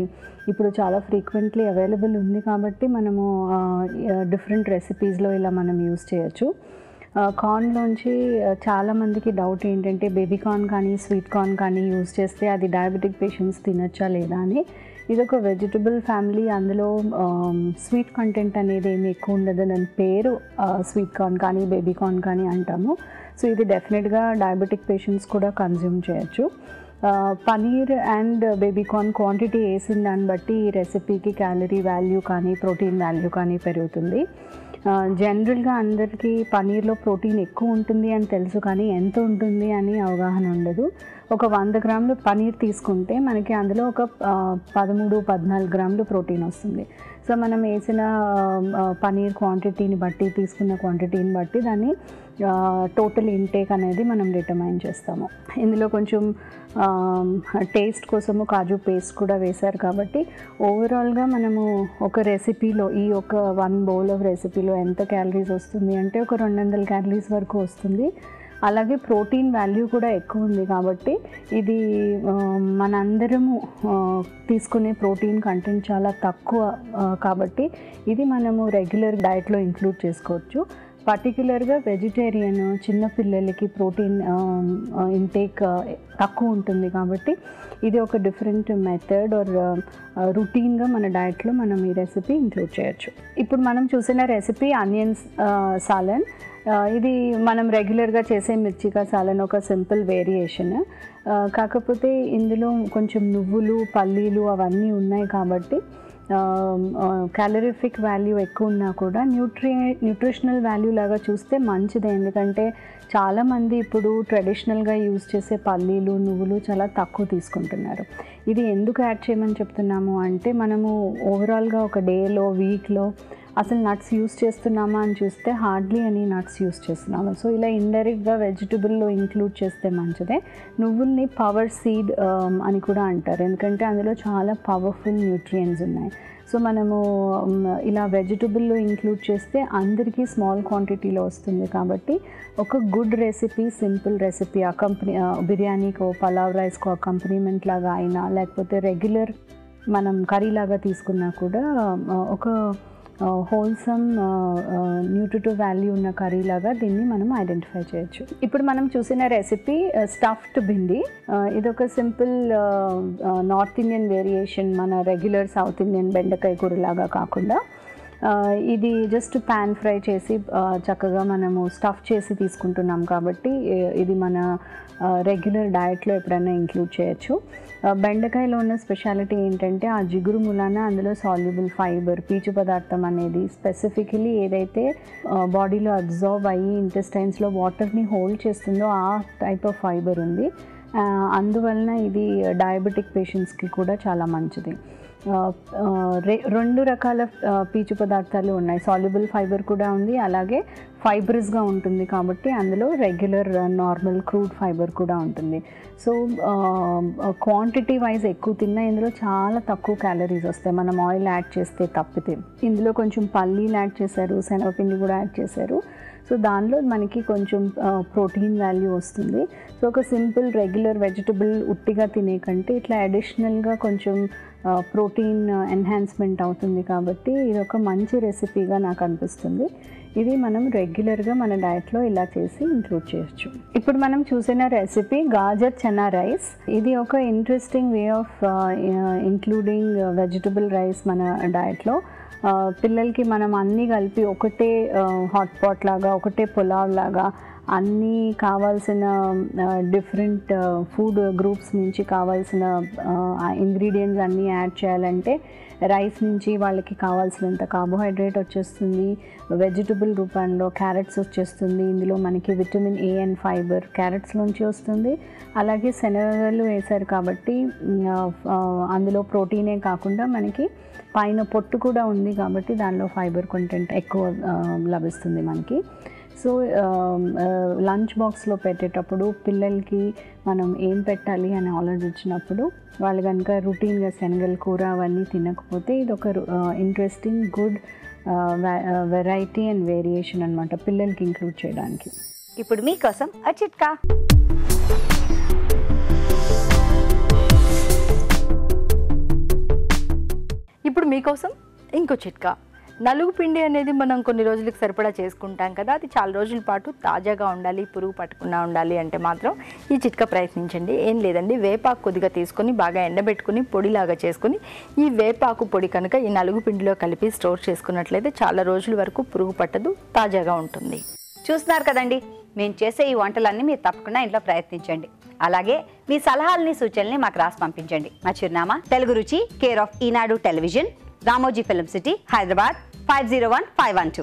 ఇప్పుడు చాలా ఫ్రీక్వెంట్లీ అవైలబుల్ ఉంది కాబట్టి మనము డిఫరెంట్ రెసిపీస్లో ఇలా మనం యూస్ చేయొచ్చు. కార్న్లోంచి చాలామందికి డౌట్ ఏంటంటే బేబీకార్న్ కానీ స్వీట్ కార్న్ కానీ యూజ్ చేస్తే అది డయాబెటిక్ పేషెంట్స్ తినచ్చా లేదా అని. ఇది ఒక వెజిటబుల్ ఫ్యామిలీ, అందులో స్వీట్ కంటెంట్ అనేది ఏమి ఎక్కువ ఉండదు. దాని పేరు స్వీట్ కార్న్ కానీ బేబీకార్న్ కానీ అంటాము. సో ఇది డెఫినెట్గా డయాబెటిక్ పేషెంట్స్ కూడా కన్జ్యూమ్ చేయొచ్చు. పనీర్ అండ్ బేబీకార్న్ క్వాంటిటీ వేసిన దాన్ని బట్టి ఈ రెసిపీకి క్యాలరీ వాల్యూ కానీ ప్రోటీన్ వాల్యూ కానీ పెరుగుతుంది. జనరల్గా అందరికీ పనీర్లో ప్రోటీన్ ఎక్కువ ఉంటుంది అని తెలుసు, కానీ ఎంత ఉంటుంది అని అవగాహన ఉండదు. ఒక 100 గ్రాములు పనీర్ తీసుకుంటే మనకి అందులో ఒక 13-14 గ్రాములు ప్రోటీన్ వస్తుంది. సో మనం వేసిన పనీర్ క్వాంటిటీని బట్టి, తీసుకున్న క్వాంటిటీని బట్టి దాన్ని టోటల్ ఇంటేక్ అనేది మనం డిటర్మైన్ చేస్తాము. ఇందులో కొంచెం టేస్ట్ కోసము కాజు పేస్ట్ కూడా వేశారు కాబట్టి ఓవరాల్గా మనము ఒక రెసిపీలో ఈ ఒక 1 బౌల్ ఆఫ్ రెసిపీలో ఎంత క్యాలరీస్ వస్తుంది అంటే ఒక 200 క్యాలరీస్ వరకు వస్తుంది. అలాగే ప్రోటీన్ వాల్యూ కూడా ఎక్కువ ఉంది కాబట్టి ఇది మనందరము తీసుకునే ప్రోటీన్ కంటెంట్ చాలా తక్కువ కాబట్టి ఇది మనము రెగ్యులర్ డైట్లో ఇంక్లూడ్ చేసుకోవచ్చు. పర్టిక్యులర్గా వెజిటేరియన్ చిన్నపిల్లలకి ప్రోటీన్ ఇంటేక్ తక్కువ ఉంటుంది కాబట్టి ఇది ఒక డిఫరెంట్ మెథడ్ ఆర్ రొటీన్గా మన డైట్లో మనం ఈ రెసిపీ ఇంక్లూడ్ చేయొచ్చు. ఇప్పుడు మనం చూసిన రెసిపీ ఆనియన్స్ సాలన్. ఇది మనం రెగ్యులర్గా చేసే మిర్చికా సాలన్ ఒక సింపుల్ వేరియేషన్. కాకపోతే ఇందులో కొంచెం నువ్వులు పల్లీలు అవన్నీ ఉన్నాయి కాబట్టి క్యాలరిఫిక్ వాల్యూ ఎక్కువ ఉన్నా కూడా న్యూట్రిషనల్ వాల్యూ లాగా చూస్తే మంచిదే. ఎందుకంటే చాలామంది ఇప్పుడు ట్రెడిషనల్గా యూజ్ చేసే పల్లీలు నువ్వులు చాలా తక్కువ తీసుకుంటున్నారు. ఇది ఎందుకు యాడ్ చేయమని చెప్తున్నాము అంటే మనము ఓవరాల్గా ఒక డేలో వీక్లో అసలు నట్స్ యూస్ చేస్తున్నామా అని చూస్తే హార్డ్లీ అని నట్స్ యూస్ చేస్తున్నాము. సో ఇలా ఇండైరెక్ట్గా వెజిటబుల్లో ఇంక్లూడ్ చేస్తే మంచిదే. నువ్వుల్ని పవర్ సీడ్ అని కూడా అంటారు, ఎందుకంటే అందులో చాలా పవర్ఫుల్ న్యూట్రియంట్స్ ఉన్నాయి. సో మనము ఇలా వెజిటబుల్లో ఇంక్లూడ్ చేస్తే అందరికీ స్మాల్ క్వాంటిటీలో వస్తుంది కాబట్టి ఒక గుడ్ రెసిపీ, సింపుల్ రెసిపీ బిర్యానీకో పలావ్ రైస్కో అకంపెనీమెంట్ లాగా అయినా లేకపోతే రెగ్యులర్ మనం కర్రీ లాగా తీసుకున్నా కూడా ఒక హోల్సమ్ న్యూట్రిటివ్ వాల్యూ ఉన్న కర్రీ లాగా దీన్ని మనం ఐడెంటిఫై చేయొచ్చు. ఇప్పుడు మనం చూసిన రెసిపీ స్టఫ్డ్ భిండి. ఇదొక సింపుల్ నార్త్ ఇండియన్ వేరియేషన్, మన రెగ్యులర్ సౌత్ ఇండియన్ బెండకాయ కూర లాగా కాకుండా ఇది జస్ట్ ప్యాన్ ఫ్రై చేసి చక్కగా మనము స్టఫ్ చేసి తీసుకుంటున్నాం కాబట్టి ఇది మన రెగ్యులర్ డయట్లో ఎప్పుడైనా ఇంక్లూడ్ చేయొచ్చు. బెండకాయలో ఉన్న స్పెషాలిటీ ఏంటంటే ఆ జిగురు మూలాన అందులో సాల్యుబుల్ ఫైబర్, పీచు పదార్థం అనేది స్పెసిఫికలీ ఏదైతే బాడీలో అబ్జార్బ్ అయ్యి ఇంటెస్టైన్స్లో వాటర్ని హోల్డ్ చేస్తుందో ఆ టైప్ ఆఫ్ ఫైబర్ ఉంది. అందువలన ఇది డయాబెటిక్ పేషెంట్స్కి కూడా చాలా మంచిది. 2 రకాల పీచు పదార్థాలు ఉన్నాయి, సాల్యుబుల్ ఫైబర్ కూడా ఉంది, అలాగే ఫైబరస్గా ఉంటుంది కాబట్టి అందులో రెగ్యులర్ నార్మల్ క్రూడ్ ఫైబర్ కూడా ఉంటుంది. సో క్వాంటిటీ వైజ్ ఎక్కువ తిన్నా ఇందులో చాలా తక్కువ క్యాలరీస్ వస్తాయి మనం ఆయిల్ యాడ్ చేస్తే తప్పితే. ఇందులో కొంచెం పల్లీలు యాడ్ చేశారు, శనగపిండి కూడా యాడ్ చేశారు. సో దానిలో మనకి కొంచెం ప్రోటీన్ వాల్యూ వస్తుంది. సో ఒక సింపుల్ రెగ్యులర్ వెజిటబుల్ ఉట్టిగా తినే కంటే ఇట్లా అడిషనల్గా కొంచెం ప్రోటీన్ ఎన్హాన్స్మెంట్ అవుతుంది కాబట్టి ఇది ఒక మంచి రెసిపీగా నాకు అనిపిస్తుంది. ఇది మనం రెగ్యులర్గా మన డైట్లో ఇలా చేసి ఇంక్లూడ్ చేయొచ్చు. ఇప్పుడు మనం చూసిన రెసిపీ గాజర్ చనా రైస్. ఇది ఒక interesting way of including vegetable rice మన డైట్లో. పిల్లలకి మనం అన్నీ కలిపి ఒకటే హాట్ పాట్ లాగా, ఒకటే పులావ్ లాగా అన్నీ కావాల్సిన డిఫరెంట్ ఫుడ్ గ్రూప్స్ నుంచి కావాల్సిన ఇంగ్రీడియంట్స్ అన్నీ యాడ్ చేయాలంటే రైస్ నుంచి వాళ్ళకి కావాల్సినంత కార్బోహైడ్రేట్ వచ్చేస్తుంది, వెజిటబుల్ రూపంలో క్యారెట్స్ వచ్చేస్తుంది, ఇందులో మనకి విటమిన్ ఏ అండ్ ఫైబర్ క్యారెట్స్లోంచి వస్తుంది. అలాగే శనగలు వేశారు కాబట్టి అందులో ప్రోటీనే కాకుండా మనకి పైన పొట్టు కూడా ఉంది కాబట్టి దానిలో ఫైబర్ కంటెంట్ ఎక్కువ లభిస్తుంది మనకి. సో లంచ్ బాక్స్లో పెట్టేటప్పుడు పిల్లలకి మనం ఏం పెట్టాలి అని ఆలోచించినప్పుడు వాళ్ళు కనుక రొటీన్గా శనగల కూర అవన్నీ తినకపోతే ఇది ఒక interesting good variety and variation అనమాట పిల్లలకి ఇంక్లూడ్ చేయడానికి. ఇప్పుడు మీకోసం ఆ చిట్కా. ఇప్పుడు మీకోసం ఇంకో చిట్కా. నలుగు పిండి అనేది మనం కొన్ని రోజులకు సరిపడా చేసుకుంటాం కదా, అది చాలా రోజుల పాటు తాజాగా ఉండాలి, పురుగు పట్టకుండా ఉండాలి అంటే మాత్రం ఈ చిట్కా ప్రయత్నించండి. ఏం లేదండి, వేపాకు కొద్దిగా తీసుకొని బాగా ఎండబెట్టుకుని పొడిలాగా చేసుకుని ఈ వేపాకు పొడి కనుక ఈ నలుగు పిండిలో కలిపి స్టోర్ చేసుకున్నట్లయితే చాలా రోజుల వరకు పురుగు పట్టదు, తాజాగా ఉంటుంది. చూస్తున్నారు కదండి, మేము చేసే ఈ వంటలన్నీ మీరు తప్పకుండా ఇంట్లో ప్రయత్నించండి. అలాగే మీ సలహాలని సూచనల్ని మాకు రాసి పంపించండి. మా చిరునామా తెలుగు రుచి, care of Eenadu television, Ramoji film city, Hyderabad 501512.